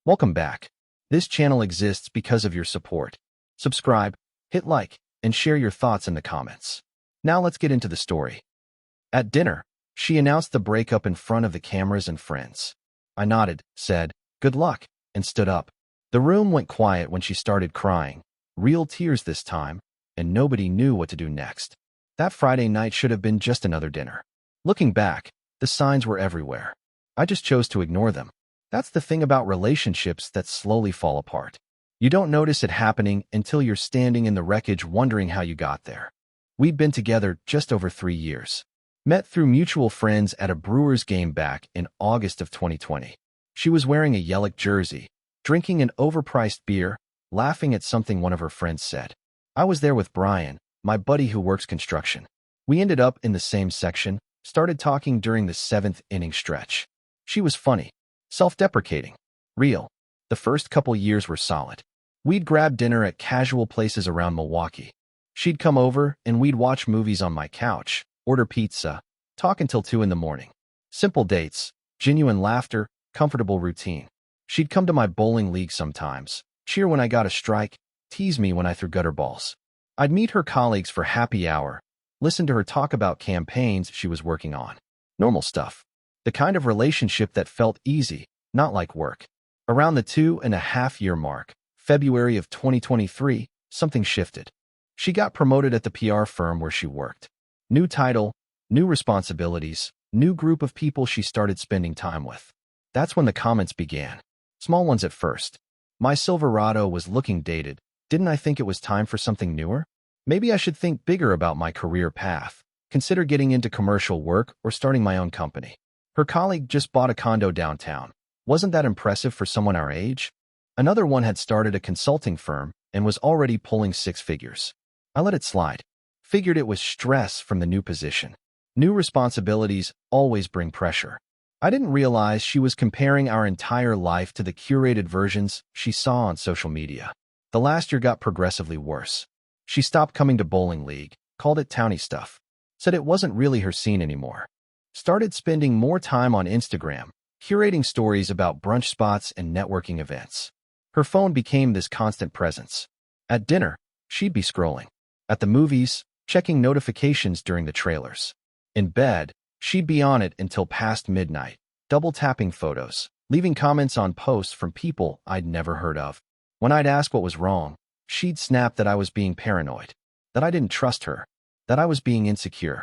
Welcome back. This channel exists because of your support. Subscribe, hit like, and share your thoughts in the comments. Now let's get into the story. At dinner, she announced the breakup in front of the cameras and friends. I nodded, said, "Good luck," and stood up. The room went quiet when she started crying, real tears this time, and nobody knew what to do next. That Friday night should have been just another dinner. Looking back, the signs were everywhere. I just chose to ignore them. That's the thing about relationships that slowly fall apart. You don't notice it happening until you're standing in the wreckage wondering how you got there. We'd been together just over 3 years. Met through mutual friends at a Brewers game back in August of 2020. She was wearing a yellow jersey, drinking an overpriced beer, laughing at something one of her friends said. I was there with Brian, my buddy who works construction. We ended up in the same section, started talking during the 7th inning stretch. She was funny, self-deprecating, real. The first couple years were solid. We'd grab dinner at casual places around Milwaukee. She'd come over and we'd watch movies on my couch, order pizza, talk until 2 in the morning. Simple dates, genuine laughter, comfortable routine. She'd come to my bowling league sometimes, cheer when I got a strike, tease me when I threw gutter balls. I'd meet her colleagues for happy hour, listen to her talk about campaigns she was working on. Normal stuff. The kind of relationship that felt easy, not like work. Around the 2.5-year mark, February of 2023, something shifted. She got promoted at the PR firm where she worked. New title, new responsibilities, new group of people she started spending time with. That's when the comments began. Small ones at first. My Silverado was looking dated. Didn't I think it was time for something newer? Maybe I should think bigger about my career path. Consider getting into commercial work or starting my own company. Her colleague just bought a condo downtown. Wasn't that impressive for someone our age? Another one had started a consulting firm and was already pulling 6 figures. I let it slide. Figured it was stress from the new position. New responsibilities always bring pressure. I didn't realize she was comparing our entire life to the curated versions she saw on social media. The last year got progressively worse. She stopped coming to bowling league, called it towny stuff, said it wasn't really her scene anymore. Started spending more time on Instagram, curating stories about brunch spots and networking events. Her phone became this constant presence. At dinner, she'd be scrolling. At the movies, checking notifications during the trailers. In bed, she'd be on it until past midnight, double-tapping photos, leaving comments on posts from people I'd never heard of. When I'd ask what was wrong, she'd snap that I was being paranoid, that I didn't trust her, that I was being insecure.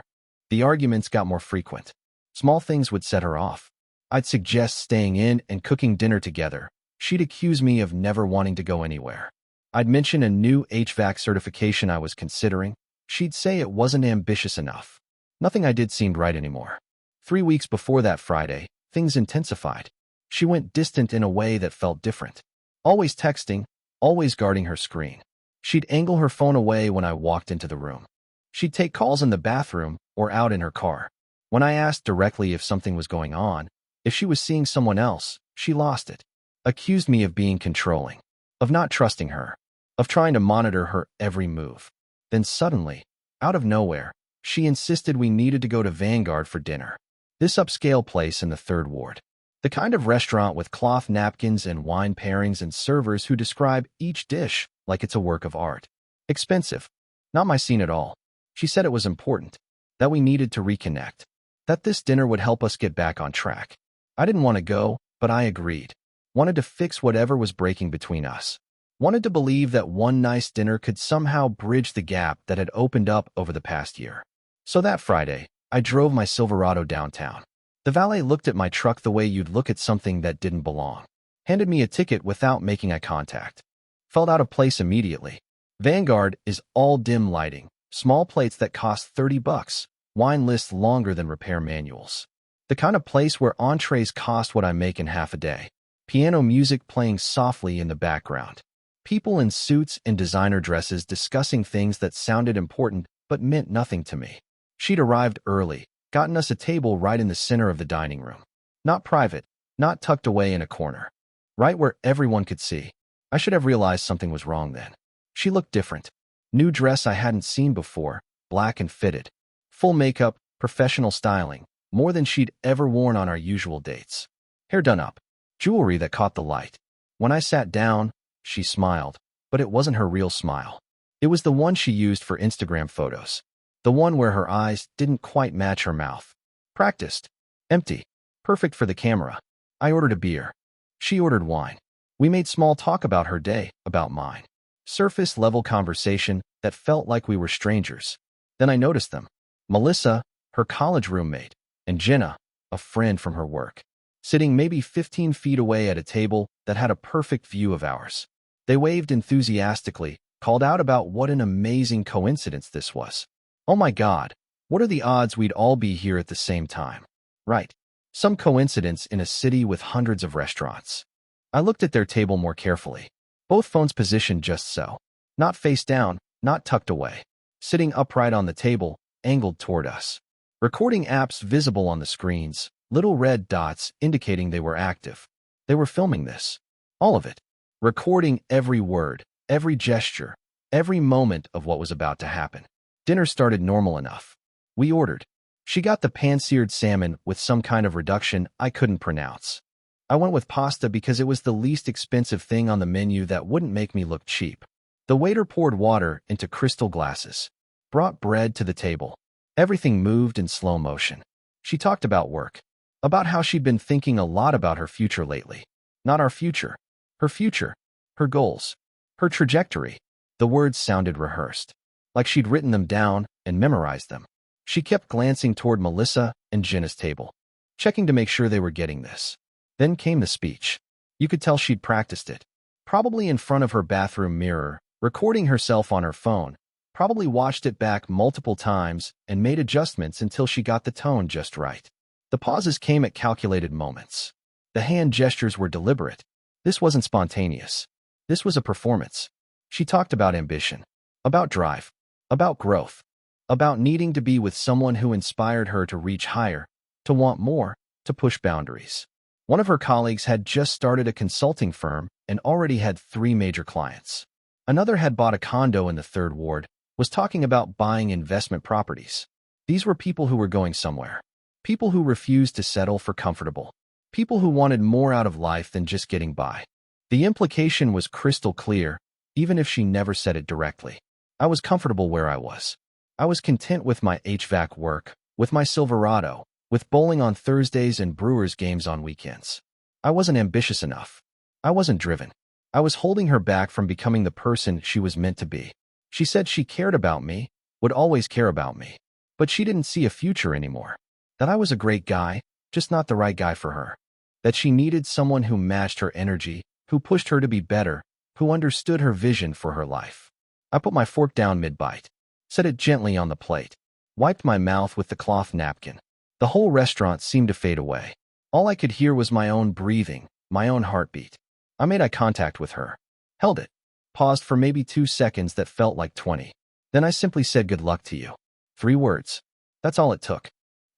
The arguments got more frequent. Small things would set her off. I'd suggest staying in and cooking dinner together. She'd accuse me of never wanting to go anywhere. I'd mention a new HVAC certification I was considering. She'd say it wasn't ambitious enough. Nothing I did seemed right anymore. 3 weeks before that Friday, things intensified. She went distant in a way that felt different. Always texting, always guarding her screen. She'd angle her phone away when I walked into the room. She'd take calls in the bathroom or out in her car. When I asked directly if something was going on, if she was seeing someone else, she lost it. Accused me of being controlling, of not trusting her, of trying to monitor her every move. Then suddenly, out of nowhere, she insisted we needed to go to Vanguard for dinner. This upscale place in the 3rd Ward. The kind of restaurant with cloth napkins and wine pairings and servers who describe each dish like it's a work of art. Expensive. Not my scene at all. She said it was important, that we needed to reconnect, that this dinner would help us get back on track. I didn't want to go, but I agreed. Wanted to fix whatever was breaking between us. Wanted to believe that one nice dinner could somehow bridge the gap that had opened up over the past year. So that Friday, I drove my Silverado downtown. The valet looked at my truck the way you'd look at something that didn't belong. Handed me a ticket without making eye contact. Felt out of place immediately. Vanguard is all dim lighting, small plates that cost $30, wine lists longer than repair manuals. The kind of place where entrees cost what I make in half a day. Piano music playing softly in the background. People in suits and designer dresses discussing things that sounded important but meant nothing to me. She'd arrived early, gotten us a table right in the center of the dining room. Not private, not tucked away in a corner. Right where everyone could see. I should have realized something was wrong then. She looked different. New dress I hadn't seen before, black and fitted. Full makeup, professional styling, more than she'd ever worn on our usual dates. Hair done up. Jewelry that caught the light. When I sat down, she smiled, but it wasn't her real smile. It was the one she used for Instagram photos. The one where her eyes didn't quite match her mouth. Practiced. Empty. Perfect for the camera. I ordered a beer. She ordered wine. We made small talk about her day, about mine. Surface-level conversation that felt like we were strangers. Then I noticed them. Melissa, her college roommate, and Jenna, a friend from her work, sitting maybe 15 feet away at a table that had a perfect view of ours. They waved enthusiastically, called out about what an amazing coincidence this was. Oh my God, what are the odds we'd all be here at the same time? Right. Some coincidence in a city with hundreds of restaurants. I looked at their table more carefully. Both phones positioned just so. Not face down, not tucked away. Sitting upright on the table, angled toward us. Recording apps visible on the screens, little red dots indicating they were active. They were filming this. All of it. Recording every word, every gesture, every moment of what was about to happen. Dinner started normal enough. We ordered. She got the pan-seared salmon with some kind of reduction I couldn't pronounce. I went with pasta because it was the least expensive thing on the menu that wouldn't make me look cheap. The waiter poured water into crystal glasses, brought bread to the table. Everything moved in slow motion. She talked about work, about how she'd been thinking a lot about her future lately. Not our future. Her future. Her goals. Her trajectory. The words sounded rehearsed, like she'd written them down and memorized them. She kept glancing toward Melissa and Jenna's table, checking to make sure they were getting this. Then came the speech. You could tell she'd practiced it. Probably in front of her bathroom mirror, recording herself on her phone, probably watched it back multiple times and made adjustments until she got the tone just right. The pauses came at calculated moments. The hand gestures were deliberate. This wasn't spontaneous. This was a performance. She talked about ambition, about drive, about growth, about needing to be with someone who inspired her to reach higher, to want more, to push boundaries. One of her colleagues had just started a consulting firm and already had 3 major clients. Another had bought a condo in the 3rd ward, was talking about buying investment properties. These were people who were going somewhere. People who refused to settle for comfortable. People who wanted more out of life than just getting by. The implication was crystal clear, even if she never said it directly. I was comfortable where I was. I was content with my HVAC work, with my Silverado, with bowling on Thursdays and Brewers games on weekends. I wasn't ambitious enough. I wasn't driven. I was holding her back from becoming the person she was meant to be. She said she cared about me, would always care about me, but she didn't see a future anymore. That I was a great guy, just not the right guy for her. That she needed someone who matched her energy, who pushed her to be better, who understood her vision for her life. I put my fork down mid-bite, set it gently on the plate, wiped my mouth with the cloth napkin. The whole restaurant seemed to fade away. All I could hear was my own breathing, my own heartbeat. I made eye contact with her, held it, paused for maybe 2 seconds that felt like 20. Then I simply said good luck to you. 3 words. That's all it took.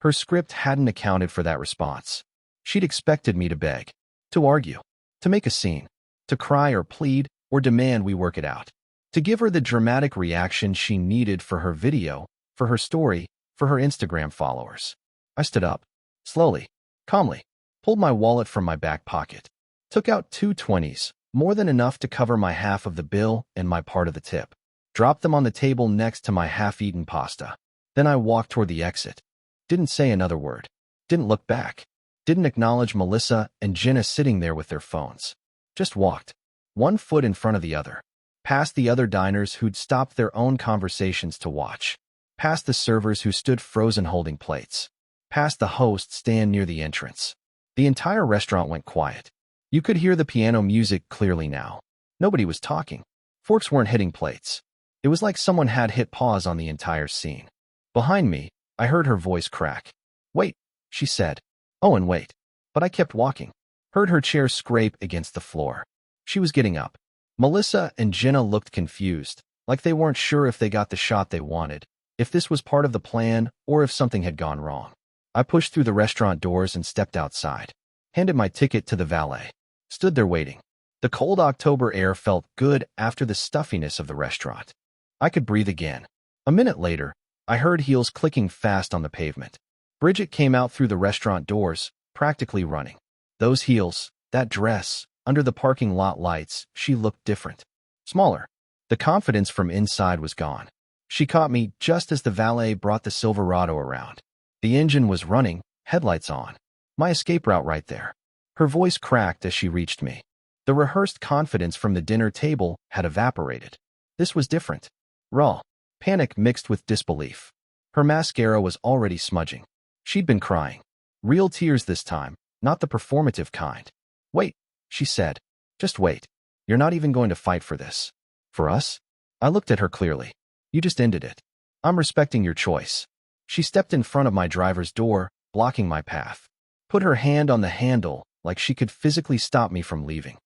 Her script hadn't accounted for that response. She'd expected me to beg, to argue, to make a scene, to cry or plead or demand we work it out, to give her the dramatic reaction she needed for her video, for her story, for her Instagram followers. I stood up, slowly, calmly, pulled my wallet from my back pocket, took out 2 20s, more than enough to cover my half of the bill and my part of the tip, dropped them on the table next to my half-eaten pasta. Then I walked toward the exit. Didn't say another word. Didn't look back. Didn't acknowledge Melissa and Jenna sitting there with their phones. Just walked, 1 foot in front of the other, past the other diners who'd stopped their own conversations to watch, past the servers who stood frozen holding plates, past the host stand near the entrance. The entire restaurant went quiet. You could hear the piano music clearly now. Nobody was talking. Forks weren't hitting plates. It was like someone had hit pause on the entire scene. Behind me, I heard her voice crack. Wait, she said. Oh, and wait. But I kept walking. Heard her chair scrape against the floor. She was getting up. Melissa and Jenna looked confused, like they weren't sure if they got the shot they wanted, if this was part of the plan or if something had gone wrong. I pushed through the restaurant doors and stepped outside. Handed my ticket to the valet. Stood there waiting. The cold October air felt good after the stuffiness of the restaurant. I could breathe again. A minute later, I heard heels clicking fast on the pavement. Bridget came out through the restaurant doors, practically running. Those heels, that dress, Under the parking lot lights, she looked different. Smaller. The confidence from inside was gone. She caught me just as the valet brought the Silverado around. The engine was running, headlights on. My escape route right there. Her voice cracked as she reached me. The rehearsed confidence from the dinner table had evaporated. This was different. Raw. Panic mixed with disbelief. Her mascara was already smudging. She'd been crying. Real tears this time, not the performative kind. Wait, she said. Just wait. You're not even going to fight for this. For us? I looked at her clearly. You just ended it. I'm respecting your choice. She stepped in front of my driver's door, blocking my path. Put her hand on the handle, like she could physically stop me from leaving.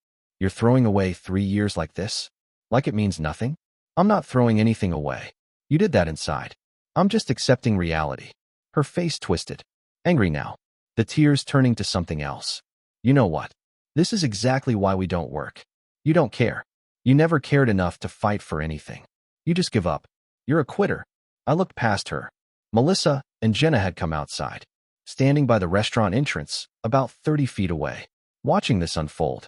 You're throwing away 3 years like this? Like it means nothing? I'm not throwing anything away. You did that inside. I'm just accepting reality. Her face twisted. Angry now. The tears turning to something else. You know what? This is exactly why we don't work. You don't care. You never cared enough to fight for anything. You just give up. You're a quitter. I looked past her. Melissa and Jenna had come outside, standing by the restaurant entrance, about 30 feet away, watching this unfold,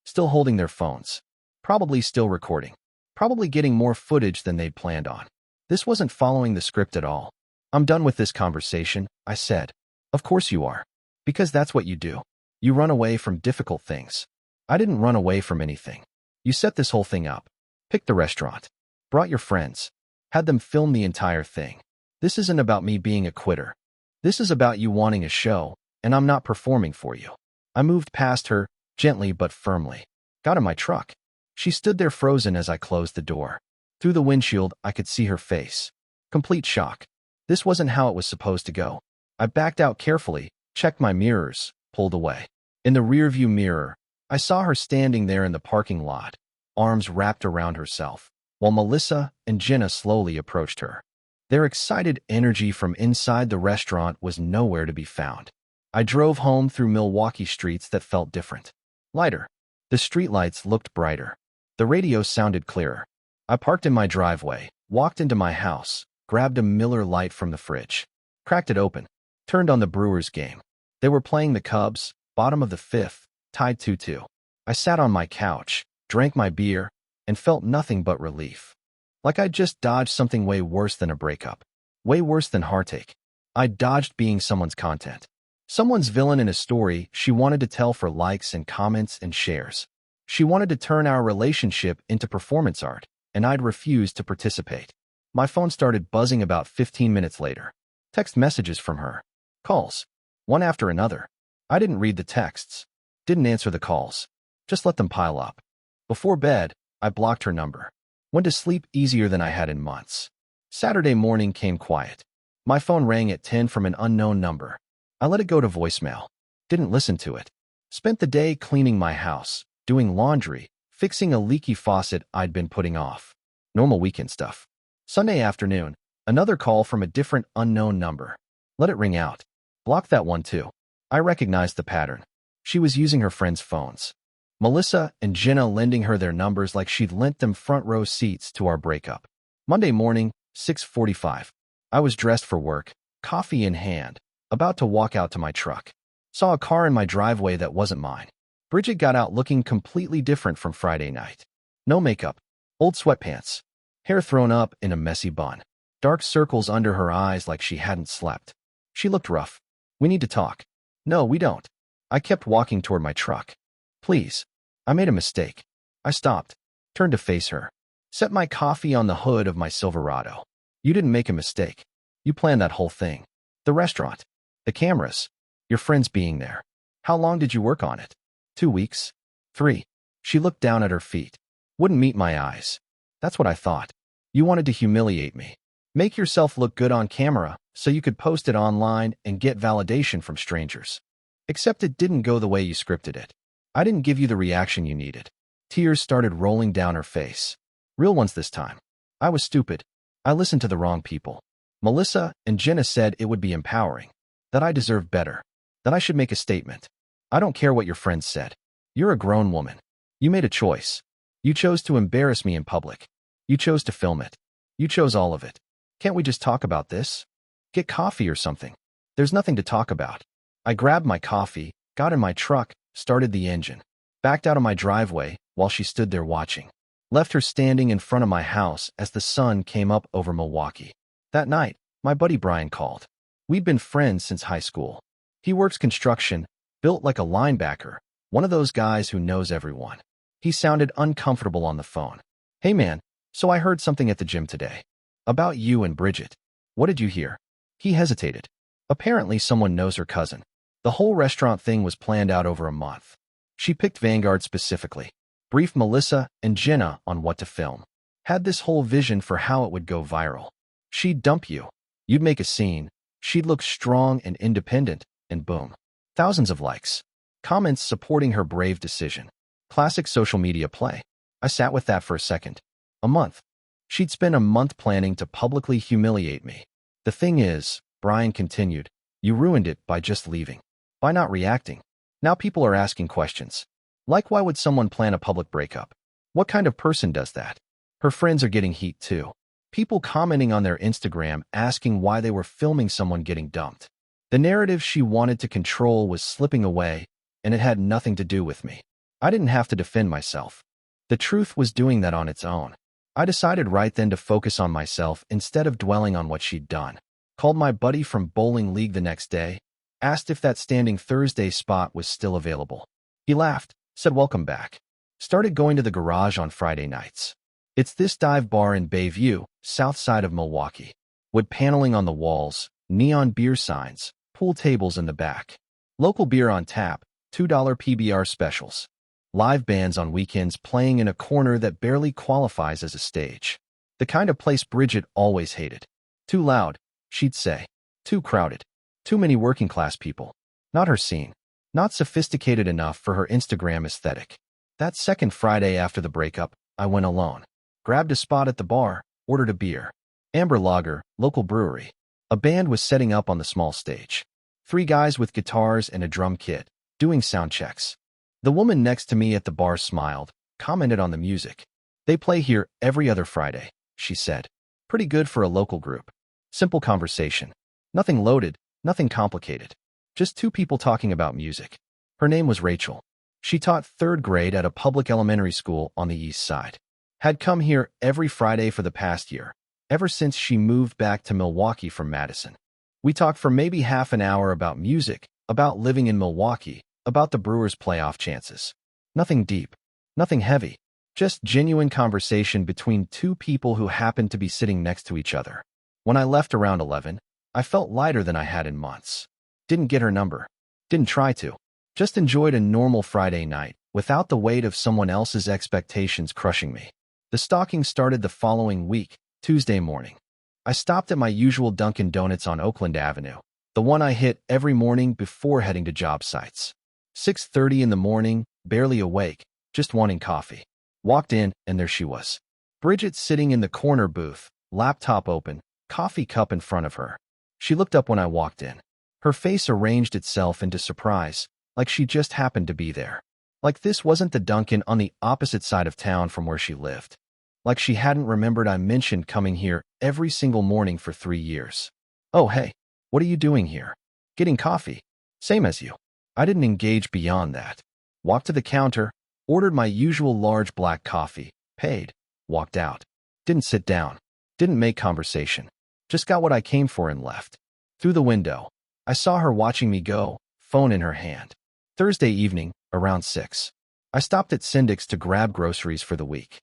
still holding their phones, probably still recording, probably getting more footage than they'd planned on. This wasn't following the script at all. I'm done with this conversation, I said. Of course you are. Because that's what you do. You run away from difficult things. I didn't run away from anything. You set this whole thing up. Picked the restaurant. Brought your friends. Had them film the entire thing. This isn't about me being a quitter. This is about you wanting a show, and I'm not performing for you. I moved past her, gently but firmly. Got in my truck. She stood there frozen as I closed the door. Through the windshield, I could see her face. Complete shock. This wasn't how it was supposed to go. I backed out carefully, checked my mirrors, pulled away. In the rearview mirror, I saw her standing there in the parking lot, arms wrapped around herself, while Melissa and Jenna slowly approached her. Their excited energy from inside the restaurant was nowhere to be found. I drove home through Milwaukee streets that felt different. Lighter. The streetlights looked brighter. The radio sounded clearer. I parked in my driveway, walked into my house, grabbed a Miller Lite from the fridge, cracked it open, turned on the Brewers game. They were playing the Cubs, bottom of the fifth, tied 2-2. I sat on my couch, drank my beer, and felt nothing but relief. Like I'd just dodged something way worse than a breakup. Way worse than heartache. I dodged being someone's content. Someone's villain in a story she wanted to tell for likes and comments and shares. She wanted to turn our relationship into performance art, and I'd refused to participate. My phone started buzzing about 15 minutes later. Text messages from her. Calls. One after another. I didn't read the texts. Didn't answer the calls. Just let them pile up. Before bed, I blocked her number. Went to sleep easier than I had in months. Saturday morning came quiet. My phone rang at 10 from an unknown number. I let it go to voicemail. Didn't listen to it. Spent the day cleaning my house, doing laundry, fixing a leaky faucet I'd been putting off. Normal weekend stuff. Sunday afternoon, another call from a different unknown number. Let it ring out. Blocked that one too. I recognized the pattern. She was using her friends' phones. Melissa and Jenna lending her their numbers like she'd lent them front row seats to our breakup. Monday morning, 6:45. I was dressed for work, coffee in hand, about to walk out to my truck. Saw a car in my driveway that wasn't mine. Bridget got out looking completely different from Friday night. No makeup, old sweatpants, hair thrown up in a messy bun, dark circles under her eyes like she hadn't slept. She looked rough. We need to talk. No, we don't. I kept walking toward my truck. Please. I made a mistake. I stopped, turned to face her, set my coffee on the hood of my Silverado. You didn't make a mistake. You planned that whole thing. The restaurant. The cameras. Your friends being there. How long did you work on it? 2 weeks? 3. She looked down at her feet. Wouldn't meet my eyes. That's what I thought. You wanted to humiliate me. Make yourself look good on camera so you could post it online and get validation from strangers. Except it didn't go the way you scripted it. I didn't give you the reaction you needed. Tears started rolling down her face. Real ones this time. I was stupid. I listened to the wrong people. Melissa and Jenna said it would be empowering. That I deserved better. That I should make a statement. I don't care what your friends said. You're a grown woman. You made a choice. You chose to embarrass me in public. You chose to film it. You chose all of it. Can't we just talk about this? Get coffee or something. There's nothing to talk about. I grabbed my coffee, got in my truck, started the engine. Backed out of my driveway while she stood there watching. Left her standing in front of my house as the sun came up over Milwaukee. That night, my buddy Brian called. We'd been friends since high school. He works construction, built like a linebacker, one of those guys who knows everyone. He sounded uncomfortable on the phone. Hey man, so I heard something at the gym today. About you and Bridget. What did you hear? He hesitated. Apparently someone knows her cousin. The whole restaurant thing was planned out over a month. She picked Vanguard specifically. Briefed Melissa and Jenna on what to film. Had this whole vision for how it would go viral. She'd dump you. You'd make a scene. She'd look strong and independent, and boom. Thousands of likes. Comments supporting her brave decision. Classic social media play. I sat with that for a second. A month. She'd spent a month planning to publicly humiliate me. The thing is, Brian continued, you ruined it by just leaving. By not reacting. Now people are asking questions. Like why would someone plan a public breakup? What kind of person does that? Her friends are getting heat too. People commenting on their Instagram asking why they were filming someone getting dumped. The narrative she wanted to control was slipping away, and it had nothing to do with me. I didn't have to defend myself. The truth was doing that on its own. I decided right then to focus on myself instead of dwelling on what she'd done. Called my buddy from bowling league the next day, asked if that standing Thursday spot was still available. He laughed, said welcome back. Started going to the garage on Friday nights. It's this dive bar in Bayview, south side of Milwaukee. Wood paneling on the walls, neon beer signs, pool tables in the back. Local beer on tap, $2 PBR specials. Live bands on weekends playing in a corner that barely qualifies as a stage. The kind of place Bridget always hated. Too loud, she'd say. Too crowded. Too many working class people. Not her scene. Not sophisticated enough for her Instagram aesthetic. That second Friday after the breakup, I went alone. Grabbed a spot at the bar, ordered a beer. Amber Lager, local brewery. A band was setting up on the small stage. 3 guys with guitars and a drum kit, doing sound checks. The woman next to me at the bar smiled, commented on the music. They play here every other Friday, she said. Pretty good for a local group. Simple conversation. Nothing loaded, nothing complicated. Just 2 people talking about music. Her name was Rachel. She taught 3rd grade at a public elementary school on the east side. Had come here every Friday for the past year, ever since she moved back to Milwaukee from Madison. We talked for maybe half an hour about music, about living in Milwaukee, about the Brewers' playoff chances. Nothing deep, nothing heavy, just genuine conversation between 2 people who happened to be sitting next to each other. When I left around 11, I felt lighter than I had in months. Didn't get her number. Didn't try to. Just enjoyed a normal Friday night, without the weight of someone else's expectations crushing me. The stalking started the following week, Tuesday morning. I stopped at my usual Dunkin' Donuts on Oakland Avenue, the one I hit every morning before heading to job sites. 6:30 in the morning, barely awake, just wanting coffee. Walked in, and there she was. Bridget sitting in the corner booth, laptop open, coffee cup in front of her. She looked up when I walked in. Her face arranged itself into surprise, like she just happened to be there. Like this wasn't the Dunkin' on the opposite side of town from where she lived. Like she hadn't remembered I mentioned coming here every single morning for 3 years. Oh hey, what are you doing here? Getting coffee. Same as you. I didn't engage beyond that. Walked to the counter, ordered my usual large black coffee, paid, walked out. Didn't sit down. Didn't make conversation. Just got what I came for and left. Through the window, I saw her watching me go, phone in her hand. Thursday evening, around 6. I stopped at Syndic's to grab groceries for the week.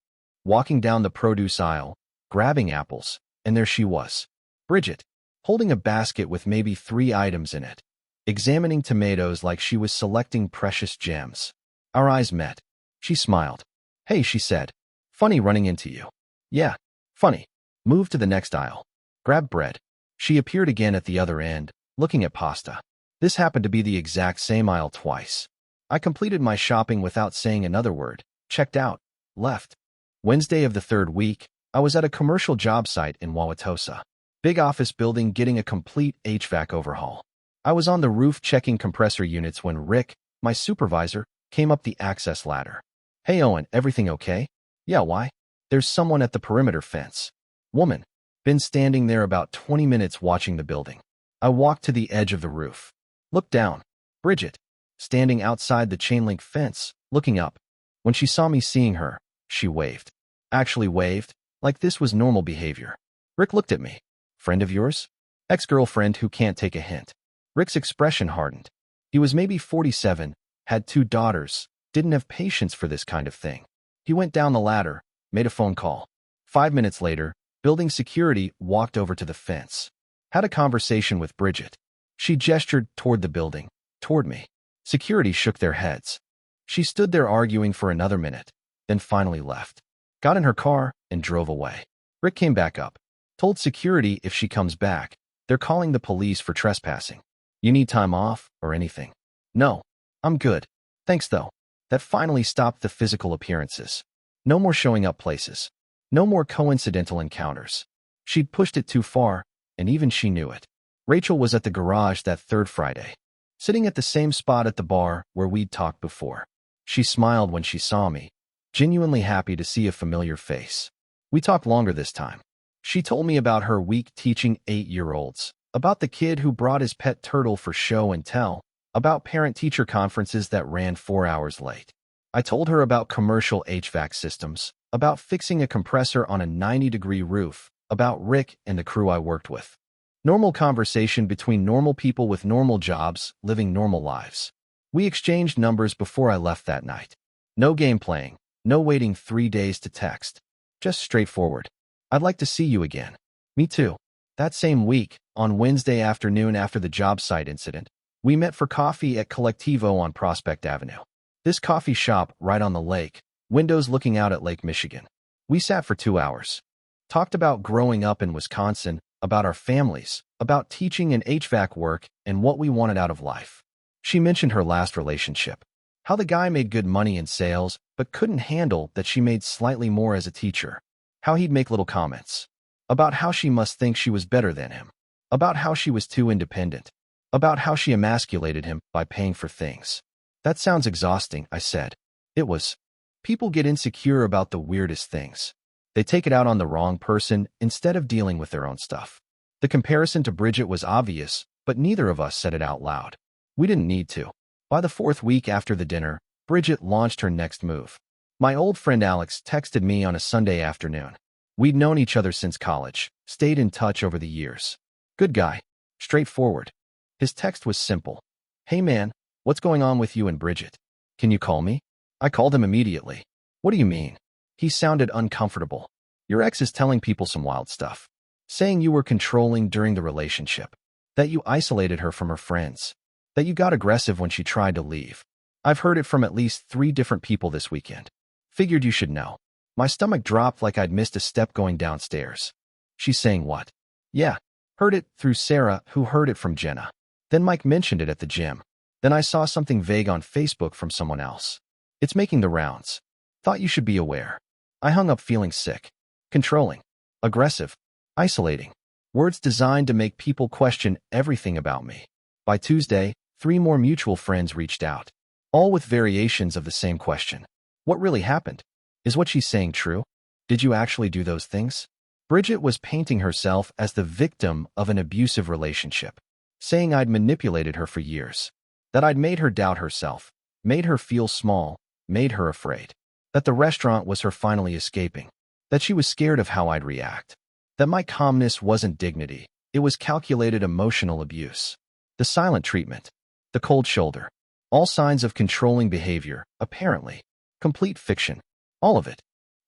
Walking down the produce aisle, grabbing apples, and there she was. Bridget, holding a basket with maybe 3 items in it, examining tomatoes like she was selecting precious gems. Our eyes met. She smiled. Hey, she said. Funny running into you. Yeah, funny. Moved to the next aisle. Grabbed bread. She appeared again at the other end, looking at pasta. This happened to be the exact same aisle twice. I completed my shopping without saying another word, checked out, left. Wednesday of the 3rd week, I was at a commercial job site in Wauwatosa. Big office building getting a complete HVAC overhaul. I was on the roof checking compressor units when Rick, my supervisor, came up the access ladder. Hey Owen, everything okay? Yeah, why? There's someone at the perimeter fence. Woman. Been standing there about 20 minutes watching the building. I walked to the edge of the roof. Looked down. Bridget. Standing outside the chain link fence, looking up. When she saw me seeing her, she waved. Actually waved, like this was normal behavior. Rick looked at me. Friend of yours? Ex-girlfriend who can't take a hint. Rick's expression hardened. He was maybe 47, had 2 daughters, didn't have patience for this kind of thing. He went down the ladder, made a phone call. 5 minutes later, building security walked over to the fence. Had a conversation with Bridget. She gestured toward the building, toward me. Security shook their heads. She stood there arguing for another minute, then finally left. Got in her car and drove away. Rick came back up. Told security if she comes back, they're calling the police for trespassing. You need time off or anything? No, I'm good. Thanks though. That finally stopped the physical appearances. No more showing up places. No more coincidental encounters. She'd pushed it too far, and even she knew it. Rachel was at the garage that 3rd Friday, sitting at the same spot at the bar where we'd talked before. She smiled when she saw me, genuinely happy to see a familiar face. We talked longer this time. She told me about her week teaching 8-year-olds, about the kid who brought his pet turtle for show and tell, about parent-teacher conferences that ran 4 hours late. I told her about commercial HVAC systems, about fixing a compressor on a 90-degree roof, about Rick and the crew I worked with. Normal conversation between normal people with normal jobs, living normal lives. We exchanged numbers before I left that night. No game playing, no waiting 3 days to text. Just straightforward. I'd like to see you again. Me too. That same week, on Wednesday afternoon after the job site incident, we met for coffee at Collectivo on Prospect Avenue. This coffee shop right on the lake, windows looking out at Lake Michigan. We sat for 2 hours. Talked about growing up in Wisconsin, about our families, about teaching and HVAC work, and what we wanted out of life. She mentioned her last relationship. How the guy made good money in sales, but couldn't handle that she made slightly more as a teacher. How he'd make little comments. About how she must think she was better than him. About how she was too independent. About how she emasculated him by paying for things. That sounds exhausting, I said. It was. People get insecure about the weirdest things. They take it out on the wrong person instead of dealing with their own stuff. The comparison to Bridget was obvious, but neither of us said it out loud. We didn't need to. By the 4th week after the dinner, Bridget launched her next move. My old friend Alex texted me on a Sunday afternoon. We'd known each other since college, stayed in touch over the years. Good guy. Straightforward. His text was simple. Hey man, what's going on with you and Bridget? Can you call me? I called him immediately. What do you mean? He sounded uncomfortable. Your ex is telling people some wild stuff. Saying you were controlling during the relationship. That you isolated her from her friends. That you got aggressive when she tried to leave. I've heard it from at least 3 different people this weekend. Figured you should know. My stomach dropped like I'd missed a step going downstairs. She's saying what? Yeah. Heard it through Sarah, who heard it from Jenna. Then Mike mentioned it at the gym. Then I saw something vague on Facebook from someone else. It's making the rounds. Thought you should be aware. I hung up feeling sick. Controlling. Aggressive. Isolating. Words designed to make people question everything about me. By Tuesday, 3 more mutual friends reached out. All with variations of the same question. What really happened? Is what she's saying true? Did you actually do those things? Bridget was painting herself as the victim of an abusive relationship, saying I'd manipulated her for years, that I'd made her doubt herself, made her feel small, made her afraid, that the restaurant was her finally escaping, that she was scared of how I'd react, that my calmness wasn't dignity, it was calculated emotional abuse, the silent treatment, the cold shoulder, all signs of controlling behavior, apparently, complete fiction. All of it.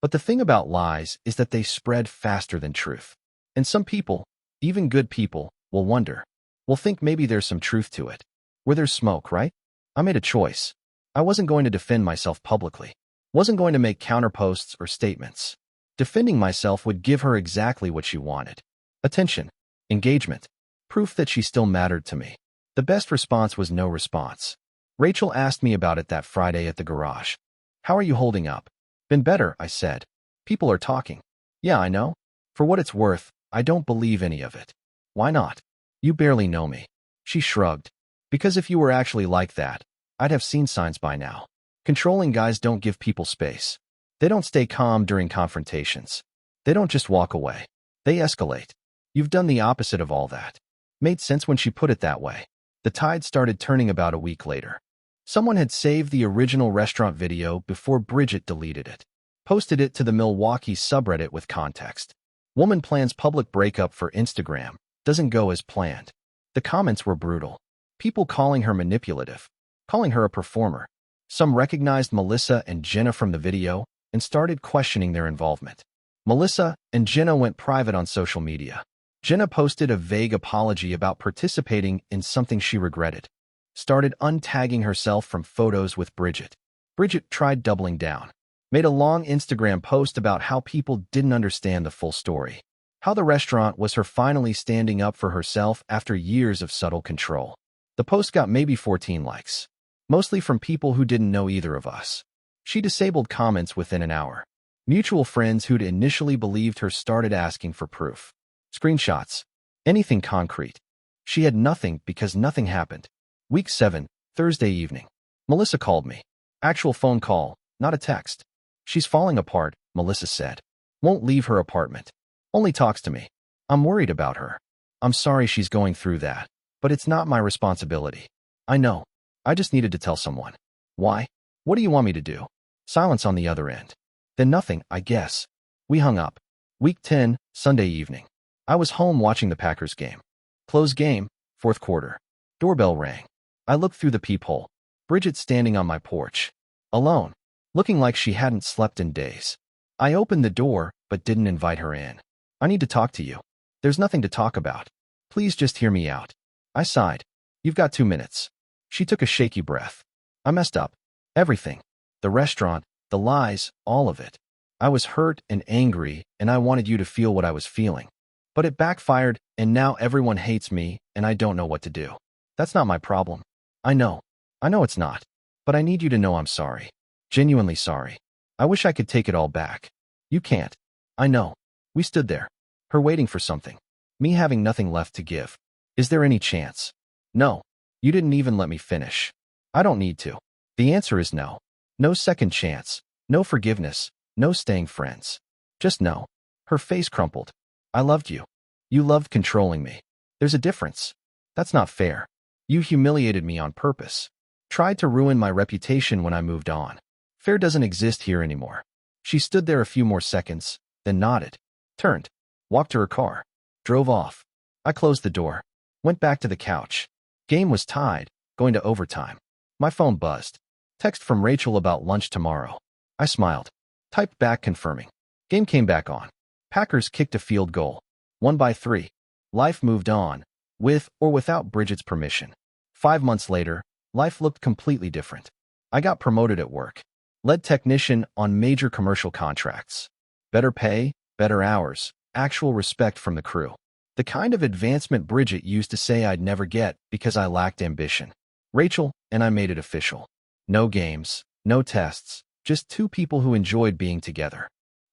But the thing about lies is that they spread faster than truth. And some people, even good people, will wonder, will think maybe there's some truth to it. Where there's smoke, right? I made a choice. I wasn't going to defend myself publicly. Wasn't going to make counterposts or statements. Defending myself would give her exactly what she wanted. Attention. Engagement. Proof that she still mattered to me. The best response was no response. Rachel asked me about it that Friday at the garage. How are you holding up? Been better, I said. People are talking. Yeah, I know. For what it's worth, I don't believe any of it. Why not? You barely know me. She shrugged. Because if you were actually like that, I'd have seen signs by now. Controlling guys don't give people space. They don't stay calm during confrontations. They don't just walk away. They escalate. You've done the opposite of all that. Made sense when she put it that way. The tide started turning about a week later. Someone had saved the original restaurant video before Bridget deleted it. Posted it to the Milwaukee subreddit with context. Woman plans public breakup for Instagram. Doesn't go as planned. The comments were brutal. People calling her manipulative, calling her a performer. Some recognized Melissa and Jenna from the video and started questioning their involvement. Melissa and Jenna went private on social media. Jenna posted a vague apology about participating in something she regretted. Started untagging herself from photos with Bridget. Bridget tried doubling down. Made a long Instagram post about how people didn't understand the full story. How the restaurant was her finally standing up for herself after years of subtle control. The post got maybe 14 likes. Mostly from people who didn't know either of us. She disabled comments within an hour. Mutual friends who'd initially believed her started asking for proof. Screenshots. Anything concrete. She had nothing because nothing happened. Week 7, Thursday evening. Melissa called me. Actual phone call, not a text. She's falling apart, Melissa said. Won't leave her apartment. Only talks to me. I'm worried about her. I'm sorry she's going through that, but it's not my responsibility. I know. I just needed to tell someone. Why? What do you want me to do? Silence on the other end. Then nothing, I guess. We hung up. Week 10, Sunday evening. I was home watching the Packers game. Close game, fourth quarter. Doorbell rang. I looked through the peephole. Bridget standing on my porch. Alone. Looking like she hadn't slept in days. I opened the door, but didn't invite her in. I need to talk to you. There's nothing to talk about. Please just hear me out. I sighed. You've got 2 minutes. She took a shaky breath. I messed up. Everything. The restaurant, the lies, all of it. I was hurt and angry, and I wanted you to feel what I was feeling. But it backfired, and now everyone hates me, and I don't know what to do. That's not my problem. I know. I know it's not. But I need you to know I'm sorry. Genuinely sorry. I wish I could take it all back. You can't. I know. We stood there. Her waiting for something. Me having nothing left to give. Is there any chance? No. You didn't even let me finish. I don't need to. The answer is no. No second chance. No forgiveness. No staying friends. Just no. Her face crumpled. I loved you. You loved controlling me. There's a difference. That's not fair. You humiliated me on purpose. Tried to ruin my reputation when I moved on. Fair doesn't exist here anymore. She stood there a few more seconds, then nodded. Turned. Walked to her car. Drove off. I closed the door. Went back to the couch. Game was tied, going to overtime. My phone buzzed. Text from Rachel about lunch tomorrow. I smiled. Typed back confirming. Game came back on. Packers kicked a field goal. Won by 3. Life moved on, with or without Bridget's permission. 5 months later, life looked completely different. I got promoted at work. Lead technician on major commercial contracts. Better pay, better hours, actual respect from the crew. The kind of advancement Bridget used to say I'd never get because I lacked ambition. Rachel and I made it official. No games, no tests, just 2 people who enjoyed being together.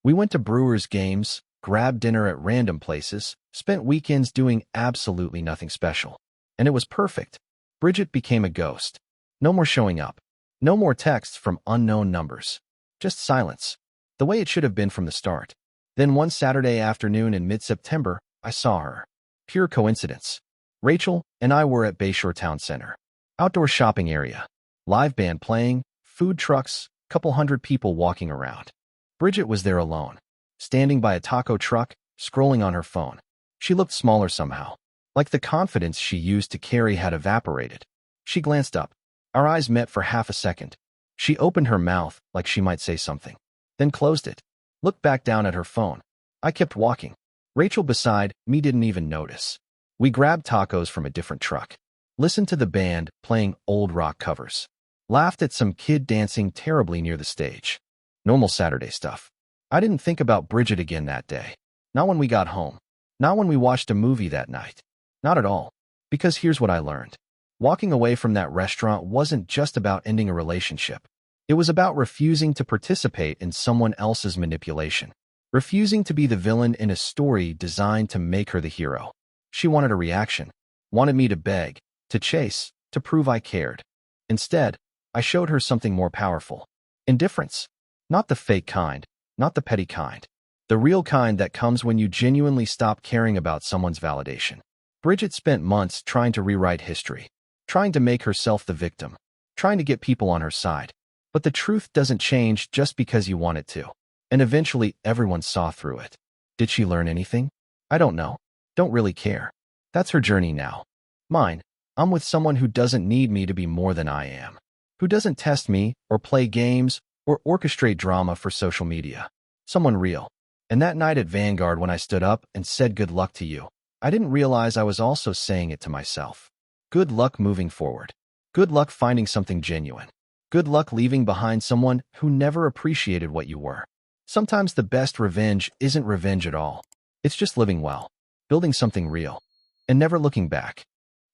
We went to Brewers games, grabbed dinner at random places, spent weekends doing absolutely nothing special. And it was perfect. Bridget became a ghost. No more showing up. No more texts from unknown numbers. Just silence. The way it should have been from the start. Then one Saturday afternoon in mid-September, I saw her. Pure coincidence. Rachel and I were at Bayshore Town Center. Outdoor shopping area. Live band playing, food trucks, couple hundred people walking around. Bridget was there alone. Standing by a taco truck, scrolling on her phone. She looked smaller somehow. Like the confidence she used to carry had evaporated. She glanced up. Our eyes met for half a second. She opened her mouth like she might say something. Then closed it. Looked back down at her phone. I kept walking. Rachel beside me didn't even notice. We grabbed tacos from a different truck. Listened to the band playing old rock covers. Laughed at some kid dancing terribly near the stage. Normal Saturday stuff. I didn't think about Bridget again that day. Not when we got home. Not when we watched a movie that night. Not at all. Because here's what I learned. Walking away from that restaurant wasn't just about ending a relationship. It was about refusing to participate in someone else's manipulation. Refusing to be the villain in a story designed to make her the hero. She wanted a reaction. Wanted me to beg, to chase, to prove I cared. Instead, I showed her something more powerful. Indifference. Not the fake kind. Not the petty kind. The real kind that comes when you genuinely stop caring about someone's validation. Bridget spent months trying to rewrite history. Trying to make herself the victim. trying to get people on her side. But the truth doesn't change just because you want it to. And eventually, everyone saw through it. Did she learn anything? I don't know. Don't really care. That's her journey now. Mine, I'm with someone who doesn't need me to be more than I am. Who doesn't test me, or play games, or orchestrate drama for social media. Someone real. And that night at Vanguard when I stood up and said good luck to you, I didn't realize I was also saying it to myself. Good luck moving forward. Good luck finding something genuine. Good luck leaving behind someone who never appreciated what you were. Sometimes the best revenge isn't revenge at all. It's just living well, building something real, and never looking back.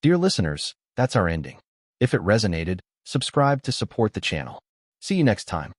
Dear listeners, that's our ending. If it resonated, subscribe to support the channel. See you next time.